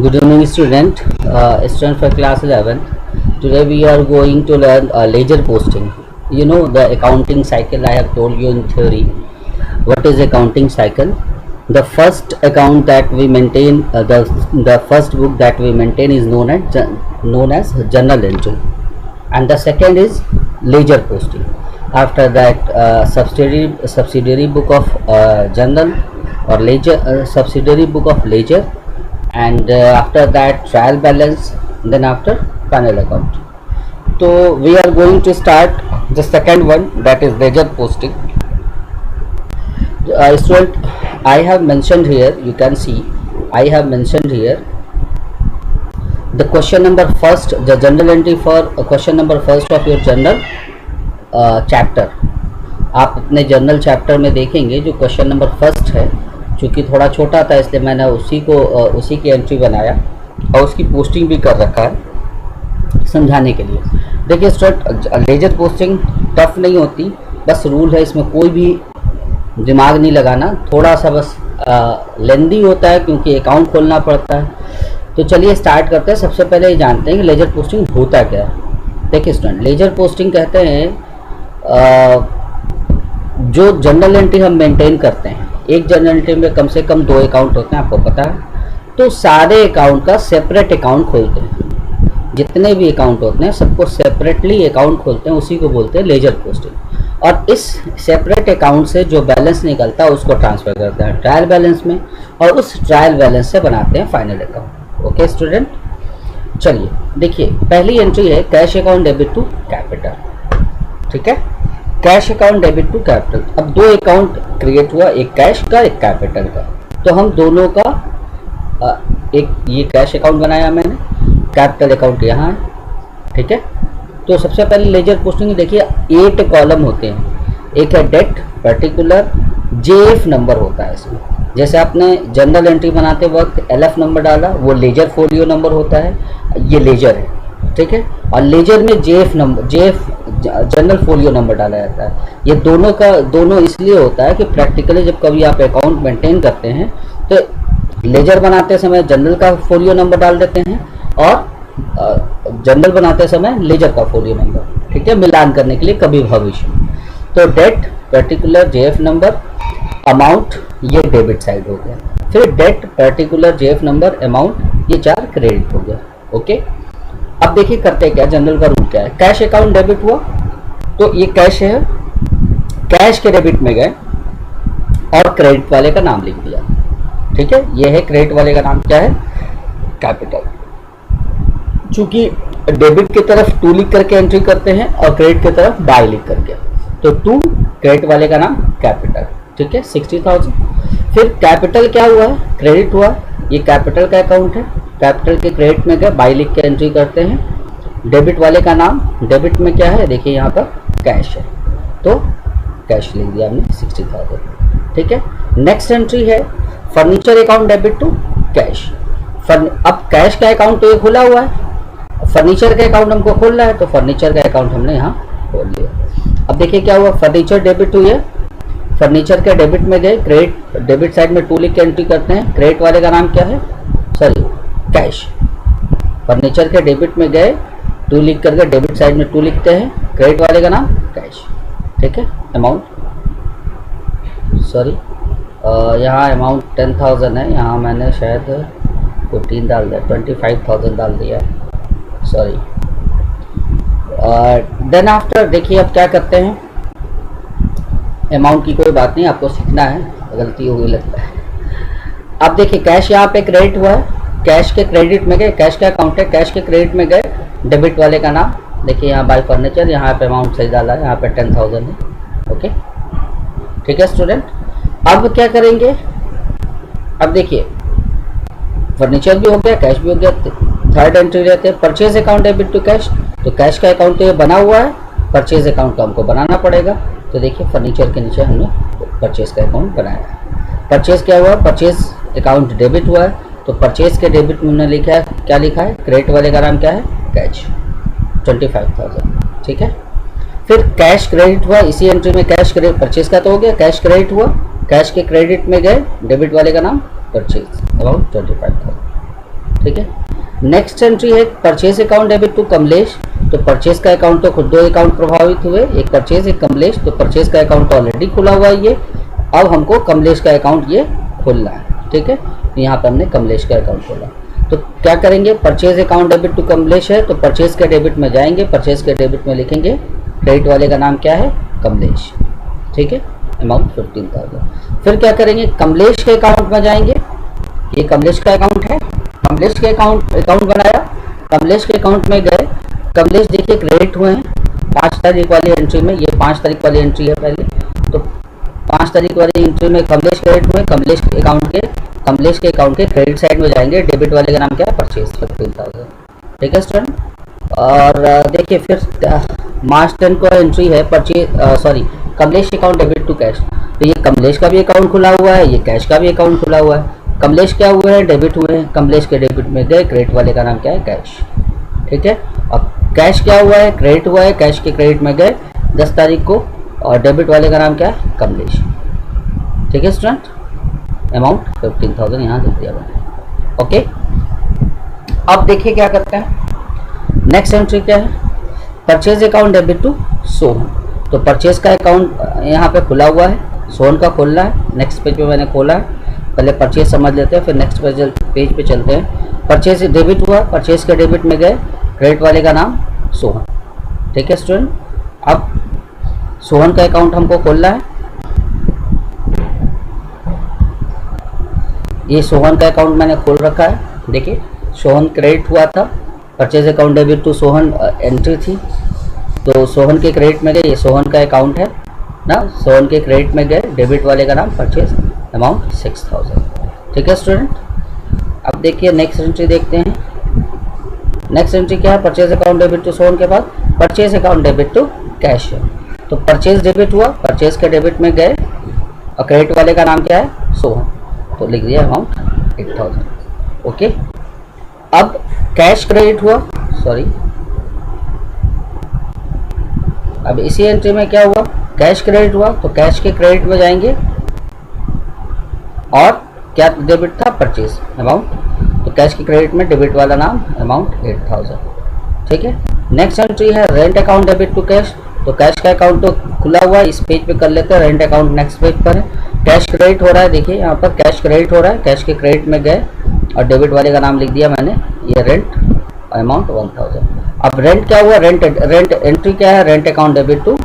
Good evening, student for class 11. Today we are going to learn ledger posting. You know the accounting cycle. I have told you in theory. What is accounting cycle? The first account that we maintain, the first book that we maintain is known as journal entry, and the second is ledger posting. After that, subsidiary book of journal or ledger, subsidiary book of ledger, and after that trial balance, then after final account. So we are going to start the second one, that is ledger posting. Student, I have mentioned here, you can see I have mentioned here the question number first, the journal entry for question number first of your journal chapter. आप अपने journal chapter में देखेंगे जो question number first है, चूँकि थोड़ा छोटा था इसलिए मैंने उसी की एंट्री बनाया और उसकी पोस्टिंग भी कर रखा है समझाने के लिए. देखिए स्टूडेंट, लेजर पोस्टिंग टफ नहीं होती, बस रूल है, इसमें कोई भी दिमाग नहीं लगाना, थोड़ा सा बस लेंदी होता है क्योंकि अकाउंट खोलना पड़ता है. तो चलिए स्टार्ट करते हैं. सबसे पहले ये जानते हैं कि लेजर पोस्टिंग होता क्या है. देखिए स्टूडेंट, लेजर पोस्टिंग कहते हैं जो जनरल एंट्री हम मेंटेन करते हैं. एक जनरल एंट्री में कम से कम 2 अकाउंट होते हैं, आपको पता है. तो सारे अकाउंट का सेपरेट अकाउंट खोलते हैं, जितने भी अकाउंट होते हैं सबको सेपरेटली अकाउंट खोलते हैं, उसी को बोलते हैं लेजर पोस्टिंग. और इस सेपरेट अकाउंट से जो बैलेंस निकलता है उसको ट्रांसफ़र करते हैं ट्रायल बैलेंस में, और उस ट्रायल बैलेंस से बनाते हैं फाइनल अकाउंट. ओके स्टूडेंट, चलिए देखिए पहली एंट्री है cash account debit to capital. ठीक है, cash account debit to capital. अब 2 अकाउंट क्रिएट हुआ, एक कैश का एक कैपिटल का. तो हम दोनों का एक ये कैश अकाउंट बनाया मैंने, कैपिटल अकाउंट यहाँ है. ठीक है, तो सबसे पहले लेजर पोस्टिंग देखिए 8 कॉलम होते हैं. एक है डेट पर्टिकुलर, जेएफ नंबर होता है इसमें. जैसे आपने जनरल एंट्री बनाते वक्त एलएफ नंबर डाला, वो लेजर फोलियो नंबर होता है, ये लेजर है. ठीक है, और लेजर में JF number, JF general folio number डाला जाता है. ये दोनों इसलिए होता है कि प्रैक्टिकली जब कभी आप अकाउंट मेंटेन करते हैं तो लेजर बनाते समय जनरल का फोलियो नंबर डाल देते हैं और जनरल बनाते समय लेजर का फोलियो नंबर. ठीक है, मिलान करने के लिए कभी भविष्य. तो date particular JF number, amount ये डेबिट साइड हो गया. फिर date particular JF number, amount, ये 4 क्रेडिट हो गया. ओके, अब देखिए करते क्या, जनरल का रूल क्या है. कैश अकाउंट डेबिट हुआ तो ये कैश है, कैश के डेबिट में गए और क्रेडिट वाले का नाम लिख दिया. ठीक है, ये है क्रेडिट वाले का नाम क्या है, कैपिटल. चूंकि डेबिट की तरफ 2 लिख करके एंट्री करते हैं और क्रेडिट की तरफ बाय लिख करके, तो 2 क्रेडिट वाले का नाम कैपिटल. ठीक है, 60,000. फिर कैपिटल क्या हुआ है, क्रेडिट हुआ, ये कैपिटल का अकाउंट है. कैपिटल के क्रेडिट में गए, बाय लिख के एंट्री करते हैं. डेबिट वाले का नाम, डेबिट में क्या है, देखिए यहाँ पर कैश है, तो कैश लिख दिया हमने 60,000. ठीक है, नेक्स्ट एंट्री है furniture account debit to cash. अब कैश का अकाउंट तो ये खुला हुआ है, फर्नीचर का अकाउंट हमको खोलना है, तो फर्नीचर का अकाउंट हमने यहाँ खोल लिया. अब देखिए क्या हुआ, फर्नीचर डेबिट टू, ये फर्नीचर के डेबिट में गए, क्रेडिट डेबिट साइड में 2 लिख के एंट्री करते हैं. क्रेडिट वाले का नाम क्या है, सॉरी कैश. फर्नीचर के डेबिट में गए, 2 लिख करके डेबिट साइड में 2 लिखते हैं, क्रेडिट वाले का नाम कैश. ठीक है, अमाउंट, सॉरी यहाँ अमाउंट 10,000 है, यहाँ मैंने शायद 15 डाल दिया, 25,000 डाल दिया, सॉरी. देन आफ्टर देखिए अब क्या करते हैं, अमाउंट की कोई बात नहीं, आपको सीखना है, गलती हो गई लगता है. अब देखिए कैश यहाँ पे क्रेडिट हुआ है, कैश के क्रेडिट में गए, कैश का अकाउंट है, कैश के क्रेडिट में गए, डेबिट वाले का नाम देखिए यहाँ बाय फर्नीचर, यहाँ पे अमाउंट सही डाला है, यहाँ पे 10,000 है. ओके, ठीक है स्टूडेंट. अब क्या करेंगे, अब देखिए फर्नीचर भी हो गया, कैश भी हो गया. थर्ड एंट्री रहते हैं purchase account debit to cash. तो कैश का अकाउंट तो ये बना हुआ है, परचेज अकाउंट का हमको बनाना पड़ेगा. तो देखिए फर्नीचर के नीचे हमने परचेज का अकाउंट बनाया है. परचेज क्या हुआ, परचेज अकाउंट डेबिट हुआ है, तो परचेज के डेबिट में हमने लिखा है, क्या लिखा है, क्रेडिट वाले का नाम क्या है, कैश, 25,000. ठीक है, फिर कैश क्रेडिट हुआ, इसी एंट्री में कैश क्रेडिट, परचेज का तो हो गया, कैश क्रेडिट हुआ, कैश के क्रेडिट में गए, डेबिट वाले का नाम परचेज, अबाउट 25,000. ठीक है। नेक्स्ट एंट्री है purchase account debit to Kamlesh. तो परचेज का अकाउंट तो खुद 2 अकाउंट प्रभावित हुए, एक परचेज एक कमलेश। तो परचेज का अकाउंट तो ऑलरेडी खुला हुआ है ये, अब हमको कमलेश का अकाउंट ये खोलना है, ठीक है। यहाँ पर हमने कमलेश का अकाउंट खोला, तो क्या करेंगे, purchase account debit to Kamlesh है तो परचेज के डेबिट में जाएंगे, परचेज के डेबिट में लिखेंगे क्रेडिट वाले का नाम क्या है, कमलेश, ठीक है, अमाउंट 15,000। फिर क्या करेंगे, कमलेश के अकाउंट में जाएंगे, ये कमलेश का अकाउंट है, कमलेश के अकाउंट बनाया, कमलेश के अकाउंट में गए, कमलेश देखिए क्रेडिट हुए हैं 5 तारीख वाली एंट्री में, ये 5 तारीख वाली एंट्री है पहले, तो 5 तारीख वाली एंट्री में कमलेश क्रेडिट हुए, कमलेश के अकाउंट के क्रेडिट साइड में जाएंगे, डेबिट वाले का नाम क्या है, परचेज 15,000, ठीक है स्टूडेंट। और देखिए फिर मार्च 10 को एंट्री है Kamlesh account debit to cash. तो ये कमलेश का भी अकाउंट खुला हुआ है, ये कैश का भी अकाउंट खुला हुआ है। कमलेश क्या हुए हैं, डेबिट हुए हैं, कमलेश के डेबिट में गए, क्रेडिट वाले का नाम क्या है, कैश, ठीक है। और कैश क्या हुआ है, क्रेडिट हुआ है, कैश के क्रेडिट में गए 10 तारीख को, और डेबिट वाले का नाम क्या है, कमलेश, ठीक है स्टूडेंट। अमाउंट 15,000 यहाँ दे दिया मैंने, ओके। अब देखिए क्या करते हैं, नेक्स्ट एंट्री क्या है, purchase account debit to Sohan. तो परचेज का अकाउंट यहाँ पे खुला हुआ है, सोहन का खोलना है, नेक्स्ट पेज पे मैंने खोला है, पहले परचेज समझ लेते हैं फिर नेक्स्ट पेज पे चलते हैं। परचेज डेबिट हुआ, परचेज के डेबिट में गए, क्रेडिट वाले का नाम सोहन, ठीक है स्टूडेंट। अब सोहन का अकाउंट हमको खोलना है, ये सोहन का अकाउंट मैंने खोल रखा है, देखिए सोहन क्रेडिट हुआ था, purchase account debit to Sohan entry थी, तो सोहन के क्रेडिट में गए, ये सोहन का अकाउंट है ना, सोहन के क्रेडिट में गए, डेबिट वाले का नाम परचेज, अमाउंट 6,000, ठीक है स्टूडेंट। अब देखिए नेक्स्ट एंट्री देखते हैं, नेक्स्ट एंट्री क्या है, purchase account debit to Sohan के बाद purchase account debit to cash है। तो परचेज डेबिट हुआ, परचेज के डेबिट में गए, और क्रेडिट वाले का नाम क्या है, सोहन, तो लिख दिया अमाउंट 8,000, ओके। अब कैश क्रेडिट हुआ, अब इसी एंट्री में क्या हुआ, कैश क्रेडिट हुआ, तो कैश के क्रेडिट में जाएंगे, और क्या डेबिट था, परचेज अमाउंट, तो कैश के क्रेडिट में डेबिट वाला नाम अमाउंट 8,000, ठीक है। नेक्स्ट एंट्री है rent account debit to cash. तो कैश का अकाउंट तो खुला हुआ है, इस पेज पे कर लेते हैं, रेंट अकाउंट नेक्स्ट पेज पर है। कैश क्रेडिट हो रहा है, देखिए यहाँ पर कैश क्रेडिट हो रहा है, कैश के क्रेडिट में गए और डेबिट वाले का नाम लिख दिया मैंने, ये रेंट अमाउंट 1,000। अब रेंट क्या हुआ, रेंट एंट्री क्या है, rent account debit to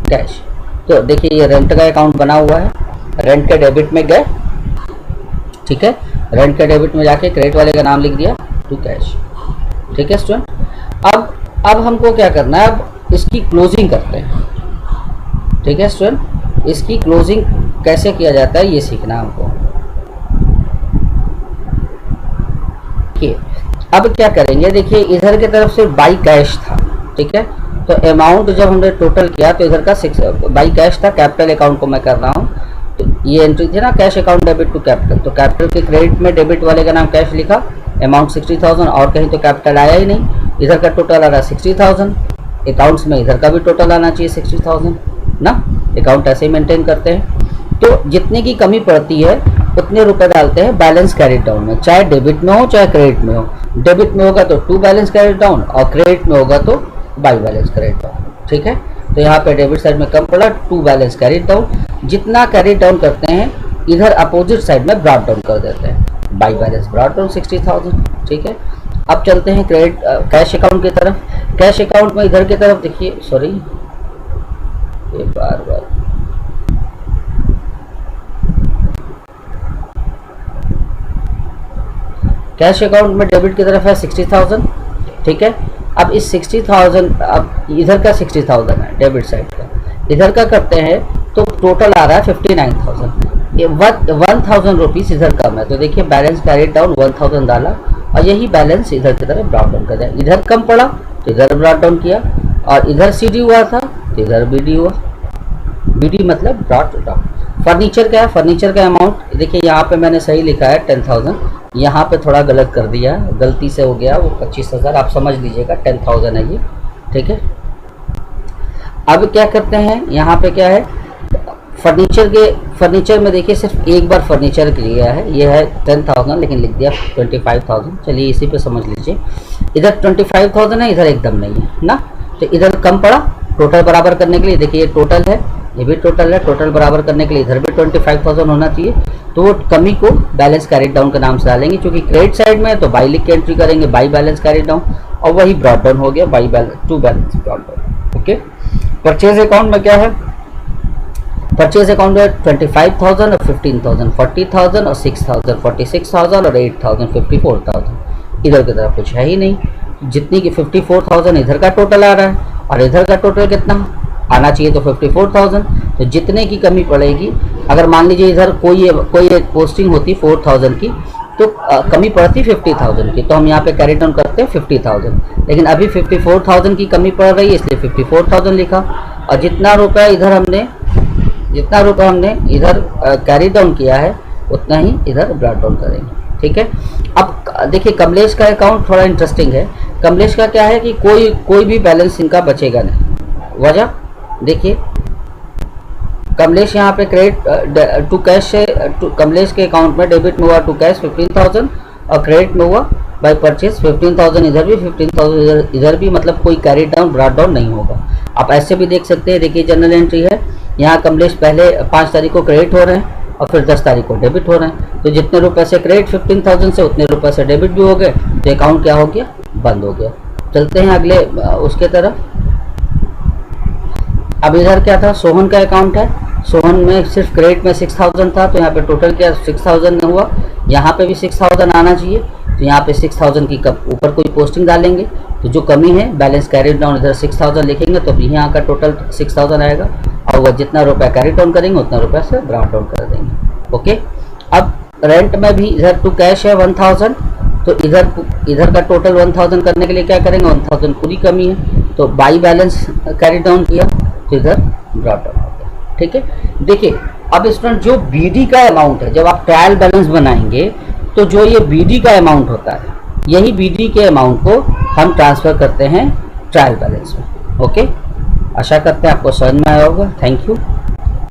cash. तो देखिए ये रेंट का अकाउंट बना हुआ है, रेंट के डेबिट में गए, ठीक है, रेंट के डेबिट में जाके क्रेडिट वाले का नाम लिख दिया टू कैश, ठीक है स्टूडेंट। अब हमको क्या करना है, अब इसकी क्लोजिंग करते हैं, ठीक है स्टूडेंट। इसकी क्लोजिंग कैसे किया जाता है ये सीखना हमको। अब क्या करेंगे, देखिए इधर की तरफ से बाई कैश था, ठीक है, तो अमाउंट जब हमने टोटल किया तो इधर का 6 बाई कैश था, कैपिटल अकाउंट को मैं कर रहा हूँ, तो ये एंट्री थी ना cash account debit to capital, तो कैपिटल के क्रेडिट में डेबिट वाले का नाम कैश लिखा, अमाउंट 60,000, और कहीं तो कैपिटल आया ही नहीं, इधर का टोटल आ रहा है 60,000, अकाउंट्स में इधर का भी टोटल आना चाहिए 60,000 ना, अकाउंट ऐसे ही मेंटेन करते हैं। तो जितने की कमी पड़ती है उतने रुपए डालते हैं बैलेंस कैरिड डाउन में, चाहे डेबिट में हो चाहे क्रेडिट में हो। डेबिट में होगा तो टू बैलेंस कैरिड डाउन, और क्रेडिट में होगा तो बाई बैलेंस कैरिड डाउन, ठीक है। तो यहाँ पे डेबिट साइड में कम पड़ा, टू बैलेंस कैरिड डाउन, जितना कैरिड डाउन करते हैं इधर अपोजिट साइड में ब्रॉट डाउन कर देते हैं, बाई बैलेंस ब्रॉट डाउन 60,000, ठीक है। अब चलते हैं क्रेडिट कैश अकाउंट की तरफ। कैश अकाउंट में इधर की तरफ देखिए, ये बार कैश अकाउंट में डेबिट की तरफ है 60,000, ठीक है। अब इस 60,000, अब इधर का 60,000 है डेबिट साइड का, इधर का करते हैं तो टोटल आ रहा है 59,000, ये 1,000 रुपीज़ इधर कम है, तो देखिए बैलेंस कैरिड डाउन 1,000 डाला, और यही बैलेंस इधर की तरफ ब्रॉट डाउन कर दिया, इधर कम पड़ा तो इधर ब्रॉट डाउन किया, और इधर CD हुआ था तो इधर BD हुआ, BD मतलब ब्रॉट डाउन। फर्नीचर क्या है, फर्नीचर का अमाउंट देखिए यहाँ पे मैंने सही लिखा है 10,000, यहाँ पे थोड़ा गलत कर दिया, गलती से हो गया, वो 25,000 आप समझ लीजिएगा, 10,000 है ये, ठीक है। अब क्या करते हैं, यहाँ पे क्या है, फर्नीचर में देखिए सिर्फ एक बार फर्नीचर लिया है, ये है 10,000 लेकिन लिख दिया 25,000। चलिए इसी पे समझ लीजिए, इधर 25,000 है, इधर एकदम नहीं है ना, तो इधर कम पड़ा। टोटल बराबर करने के लिए देखिए ये टोटल है, ये भी टोटल है, टोटल बराबर करने के लिए इधर भी 25,000 होना चाहिए। तो वो कमी को बैलेंस कैरिड डाउन के नाम से डालेंगे, क्योंकि क्रेडिट साइड में है तो बाई लिख के एंट्री करेंगे, बाई बैलेंस कैरिड डाउन, और वही ब्रॉट डाउन हो गया, by balance to balance brought down. Okay, purchase account में क्या है, परचेज अकाउंट में 25,000 और 15,000, 40,000 और 6,000, 46,000 और 8,000, 54,000। इधर की तरफ कुछ है ही नहीं, जितनी की 54,000 इधर का टोटल आ रहा है और इधर का टोटल कितना आना चाहिए, तो 54,000। तो जितने की कमी पड़ेगी, अगर मान लीजिए इधर कोई एक पोस्टिंग होती 4,000 की, तो कमी पड़ती 50,000 की, तो हम यहाँ पे कैरी डाउन करते हैं 50,000, लेकिन अभी 54,000 की कमी पड़ रही है इसलिए 54,000 लिखा। और जितना रुपया हमने इधर कैरी डाउन किया है उतना ही इधर ब्रॉट डाउन करेंगे। ठीक है, अब देखिए कमलेश का अकाउंट थोड़ा इंटरेस्टिंग है। कमलेश का क्या है कि कोई भी बैलेंस इनका बचेगा नहीं। वजह देखिए, कमलेश यहाँ पे क्रेडिट टू कैश से कमलेश के अकाउंट में डेबिट में हुआ टू कैश 15,000 और क्रेडिट में हुआ बाय परचेज 15,000, इधर भी 15,000 इधर भी, मतलब कोई कैरी डाउन ब्रॉट डाउन नहीं होगा। आप ऐसे भी देख सकते हैं, देखिए जनरल एंट्री है, यहाँ कमलेश पहले 5 तारीख को क्रेडिट हो रहे हैं और फिर 10 तारीख को डेबिट हो रहे हैं, तो जितने रुपए से क्रेडिट 15,000 से उतने रुपए से डेबिट भी हो गए, तो अकाउंट क्या हो गया, बंद हो गया। चलते हैं अगले उसके तरफ। अब इधर क्या था, सोहन का अकाउंट है, सोहन में सिर्फ क्रेडिट में 6,000 था, तो यहाँ पे टोटल क्या 6,000 में हुआ, यहाँ पे भी 6,000 आना चाहिए, तो यहाँ पे 6,000 की ऊपर कोई पोस्टिंग डालेंगे, तो जो कमी है बैलेंस कैरी डाउन इधर 6,000 लिखेंगे, तो यहाँ का टोटल 6,000 आएगा, और वह जितना रुपया कैरी डाउन करेंगे उतना रुपया से ब्रॉट डाउन कर देंगे। ओके, अब रेंट में भी इधर टू कैश है 1,000, तो इधर का टोटल 1,000 करने के लिए क्या करेंगे, 1,000 पूरी कमी है, तो बाई बैलेंस कैरी डाउन किया, तो इधर ब्रॉट डाउन हो गया। ठीक है, देखिए अब स्टूडेंट जो बीडी का अमाउंट है, जब आप ट्रायल बैलेंस बनाएंगे तो जो ये बीडी का अमाउंट होता है, यही बीडी के अमाउंट को हम ट्रांसफ़र करते हैं ट्रायल बैलेंस में। ओके, आशा करते हैं आपको समझ में आया होगा। Thank you.